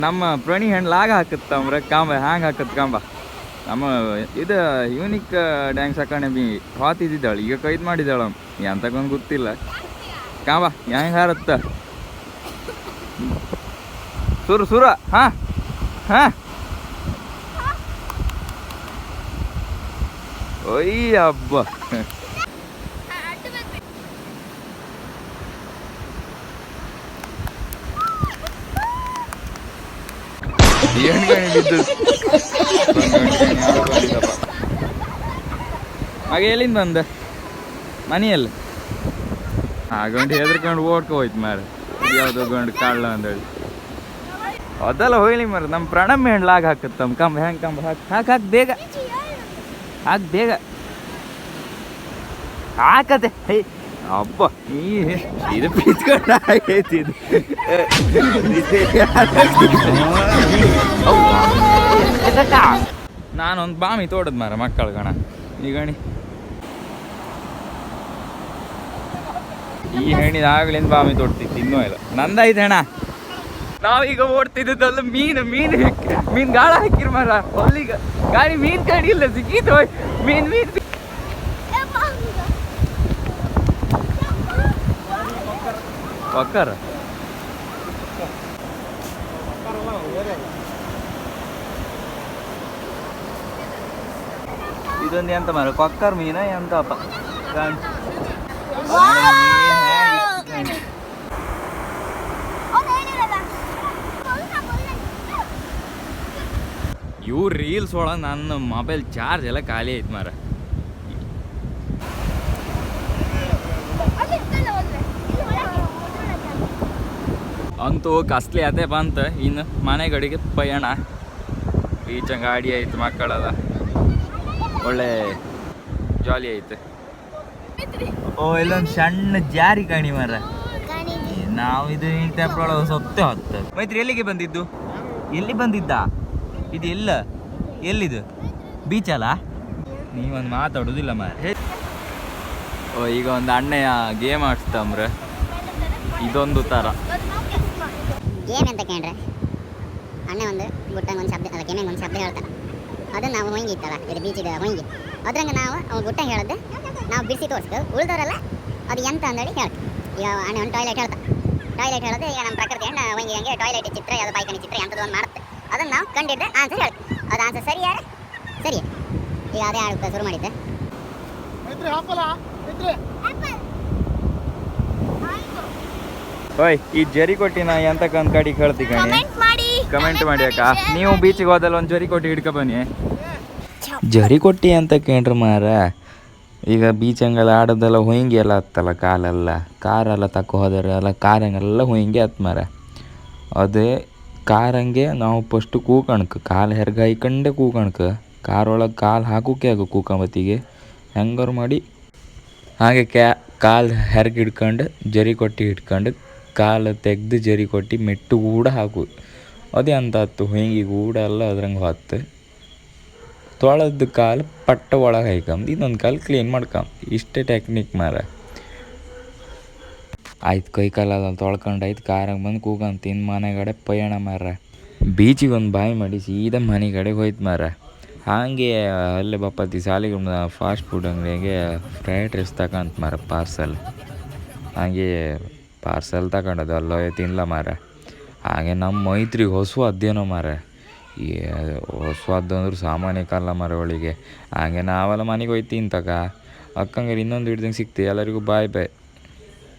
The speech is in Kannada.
ನಮ್ಮ ಪ್ರಾಣಿ ಹೆಣ್ಣು ಲಾಗ ಹಾಕತ್ತಮ್ರ ಕಾಂಬ ಹ್ಯಾಂಗೆ ಹಾಕತ್ ಕಾಂಬ ನಮ್ಮ ಇದು ಯೂನಿಕ್ ಡ್ಯಾಂಗ್ಸ್ ಹಾಕೊಂಡೆ ಬಿ ಹಾತಿದ್ದಾಳೆ ಈಗ ಕೈದು ಮಾಡಿದ್ದಾಳ ಎಂತಕೊಂದು ಗೊತ್ತಿಲ್ಲ ಕಾಂಬ ಹೆಂಗೆ ಹಾರತ್ತ ಸುರು ಸುರ ಹಾಂ ಹಾಂ ಒಯ್ಯ ಹಬ್ಬ ಹಾಗೆ ಎಲ್ಲಿಂದ ಬಂದ ಮನೆಯಲ್ಲಿ ಗಂಡು ಹೆದರ್ಕೊಂಡು ಓಡ್ಕೊ ಹೋಯ್ತು ಮಾರ ಯಾವ್ದೋ ಗಂಡು ಕಾಳ್ಳ ಅಂತೇಳಿ ಅದೆಲ್ಲ ಹೋಗ್ಲಿ ಮಾರ ನಮ್ಮ ಪ್ರಣಮ್ ಹೆಣ್ಲಾಗ ಹಾಕತ್ತಮ್ಮ ಕಂಬ ಹೆಂಗೆ ಕಂಬ ಹಾಕ್ ಬೇಗ ಹಾಕ್ ಬೇಗ ಹಾಕತೆ ಅಬ್ಬ ಇದು ಪಿತ್ಕೊಂಡು ಆಗೈತಿ ಇದು ನಾನೊಂದು ಬಾಮಿ ತೋಡದ್ ಮಾರ ಮಕ್ಕಳ ಗಣ ಈ ಗಣಿ ಈ ಹೆಣ್ಣಿದ ಆಗ್ಲಿಂದ ಬಾಮಿ ತೋಡ್ತಿತ್ತು ಇನ್ನೂ ಇಲ್ಲ ನಂದಾಯ್ತು ಹೆಣ ನಾವೀಗ ಓಡ್ತಿದ್ದಲ್ಲ ಮೀನ್ ಗಾಳ ಹಾಕಿರ್ ಮಾರ ಅಲ್ಲಿಗ ಗಾಡಿ ಮೀನ್ ಕಡಿ ಇಲ್ಲ ಸಿಕ್ಕಿತ್ತು ಮೀನ್ ಕೊಕ್ಕರ ಇದೊಂದು ಎಂತ ಮಾರ ಕೊಕ್ಕರ್ ಮೀನ ಎಂತಪ್ಪ ಇವು ರೀಲ್ಸ್ ಒಳಗೆ ನನ್ನ ಮೊಬೈಲ್ ಚಾರ್ಜ್ ಎಲ್ಲ ಖಾಲಿ ಐತೆ ಮಾರ ಅಂತೂ ಕಸ್ಲಿ ಅದೇ ಬಂತ ಇನ್ನು ಮನೆ ಗಡಿಗೆ ಪಯಣ ಬೀಚ ಗಾಡಿ ಐತೆ ಮಕ್ಕಳದ ಒಳ್ಳೆ ಜಾಲಿ ಐತೆ ಓ ಇಲ್ಲೊಂದು ಸಣ್ಣ ಜಾರಿ ಕಾಣಿ ಮಾರ ನಾವು ಇದು ಇಂಟೆಪ್ರೊಳಗೆ ಸೊತ್ತೆ ಹೊತ್ತ ಮೈತ್ರಿ ಎಲ್ಲಿಗೆ ಬಂದಿದ್ದು ಎಲ್ಲಿ ಬಂದಿದ್ದ ಇದು ಎಲ್ಲಿದು ಬೀಚ್ ಅಲ್ಲ ನೀವೊಂದು ಮಾತಾಡೋದಿಲ್ಲ ಮಾರ ಓ ಈಗ ಒಂದು ಅಣ್ಣಯ್ಯ ಗೇಮ್ ಆಡ್ಸ್ತಂಬ್ರ ಇದೊಂದು ಥರ ಗೇಮ್ ಅಂತ ಕೇಳ್ರೆ ಅಣ್ಣ ಒಂದು ಗುಟ್ಟಂಗೆ ಒಂದು ಶಬ್ದ ಅಲ್ಲ ಗೇಮಿಗೆ ಒಂದು ಶಬ್ದ ಹೇಳ್ತಾನೆ ಅದನ್ನು ನಾವು ಹೊಂಗಿ ಇತ್ತಲ್ಲ ಇದು ಬೀಚಿಗೆ ಹೊಂಗಿ ಅದ್ರಂಗೆ ನಾವು ಅವ್ನು ಗುಟ್ಟ ಹೇಳಿದ್ರೆ ನಾವು ಬಿಡಿಸಿ ತೋರಿಸ್ತೀವಿ ಉಳಿದವರೆಲ್ಲ ಅದು ಎಂತ ಅಂದೇಳಿ ಹೇಳ್ತೀವಿ ಈಗ ಅಣ್ಣ ಒಂದು ಟಾಯ್ಲೆಟ್ ಟಾಯ್ಲೆಟ್ ಹೇಳಿದ್ರೆ ಈಗ ನಮ್ಮ ಪ್ರಕೃತಿ ಹೆಣ್ಣು ಹೊಂಗಿ ಹಂಗೆ ಟಾಯ್ಲೆಟ್ ಚಿತ್ರ ಯಾವುದು ಬಾಯ್ಕನಿ ಚಿತ್ರ ಎಂಥದ್ದು ಒಂದು ಮಾಡುತ್ತೆ ಅದನ್ನು ನಾವು ಕಂಡಿಡ್ರೆ ಆನ್ಸರ್ ಹೇಳ್ತೀವಿ ಅದು ಆನ್ಸರ್ ಸರಿ ಈಗ ಅದೇ ಆಡುತ್ತೆ ಶುರು ಮಾಡಿದ್ದೆ ಓಯ್ ಈ ಜರಿ ಕೊಟ್ಟಿನ ಎಂತಕ್ಕಂತ ಕಡಿ ಕೇಳ್ತಿ ಕಮೆಂಟ್ ಮಾಡಿ ಅಕ್ಕ ನೀವು ಬೀಚಿಗೆ ಹೋದಲ್ಲ ಒಂದು ಜರಿ ಕೊಟ್ಟಿ ಹಿಡ್ಕೊ ಬನ್ನಿ ಜರಿ ಕೊಟ್ಟಿ ಅಂತ ಕೇಳ್ರಿ ಮಾರ ಈಗ ಬೀಚ್ ಹಂಗೆಲ್ಲ ಆಡೋದೆಲ್ಲ ಹೊಯ್ಂಗಿ ಎಲ್ಲ ಹತ್ತಲ್ಲ ಕಾರೆಲ್ಲ ತಕ್ಕ ಹೋದರೆ ಎಲ್ಲ ಕಾರಂಗೆಲ್ಲ ಹೊಯ್ಂಗಿ ಹತ್ತು ಮಾರ ಅದೇ ಕಾರಂಗೆ ನಾವು ಫಸ್ಟು ಕೂಕಣ್ಕ ಕಾಲು ಹೆರ್ಗ ಹಾಯ್ಕೊಂಡೆ ಕೂಕಣ್ಕ ಕಾರೊಳಗೆ ಕಾಲು ಹಾಕೋಕೆ ಕೂಕಂಬತ್ತಿಗೆ ಹೆಂಗಾರು ಮಾಡಿ ಹಾಗೆ ಕಾಲು ಹೆರ್ಗೆ ಹಿಡ್ಕೊಂಡು ಜರಿ ಕೊಟ್ಟಿ ಹಿಡ್ಕೊಂಡು ಕಾಲು ತೆಗ್ದು ಜರಿ ಕೊಟ್ಟು ಮೆಟ್ಟು ಕೂಡ ಹಾಕು ಅದೇ ಅಂತ ಹತ್ತು ಹೊಯ್ಂಗಿ ಕೂಡ ಎಲ್ಲ ಅದ್ರಂಗೆ ಹೊತ್ತು ತೊಳೆದ ಕಾಲು ಪಟ್ಟ ಒಳಗೆ ಹಾಯ್ಕಂದು ಇನ್ನೊಂದು ಕಾಲು ಕ್ಲೀನ್ ಮಾಡ್ಕಂದು ಇಷ್ಟೇ ಟೆಕ್ನಿಕ್ ಮಾರ ಆಯ್ತು ಕೈ ಕಾಲೆಲ್ಲ ತೊಳ್ಕೊಂಡು ಆಯ್ತು ಕಾರಂಗೆ ಬಂದು ಕೂಗಂತ ಇನ್ನು ಮನೆಗಡೆ ಪಯಣ ಮಾರ ಬೀಚಿಗೆ ಒಂದು ಬಾಯಿ ಮಾಡಿ ಸೀದಾ ಮನೆ ಕಡೆಗೆ ಹೋಯ್ತು ಮಾರ ಹಾಗೆ ಅಲ್ಲೇ ಬಪ್ಪತ್ತಿ ಸಾಲಿಗೆ ಫಾಸ್ಟ್ ಫುಡ್ ಅಂಗಡಿಯಾಗೆ ಫ್ರೈಡ್ ರೈಸ್ ತಗೊಂತ ಮಾರ ಪಾರ್ಸಲ್ ಹಾಗೆ ಪಾರ್ಸಲ್ ತಗೊಂಡದು ಅಲ್ಲೋ ತಿನ್ನಲ ಮಾರ ಹಾಗೆ ನಮ್ಮ ಮೈತ್ರಿಗೆ ಹೊಸು ಅದೇನೋ ಮಾರ ಈ ಹೊಸದು ಅಂದ್ರೆ ಸಾಮಾನ್ಯ ಕಾಲ ಮಾರ ಒಳಗೆ ಹಾಗೆ ನಾವೆಲ್ಲ ಮನೆಗೆ ಹೋಯ್ತು ತಿಂತಕ ಅಕ್ಕಂಗಾರೆ ಇನ್ನೊಂದು ಹಿಡ್ದಂಗೆ ಸಿಗ್ತೀವಿ ಎಲ್ಲರಿಗೂ ಬಾಯ್ ಬಾಯ್.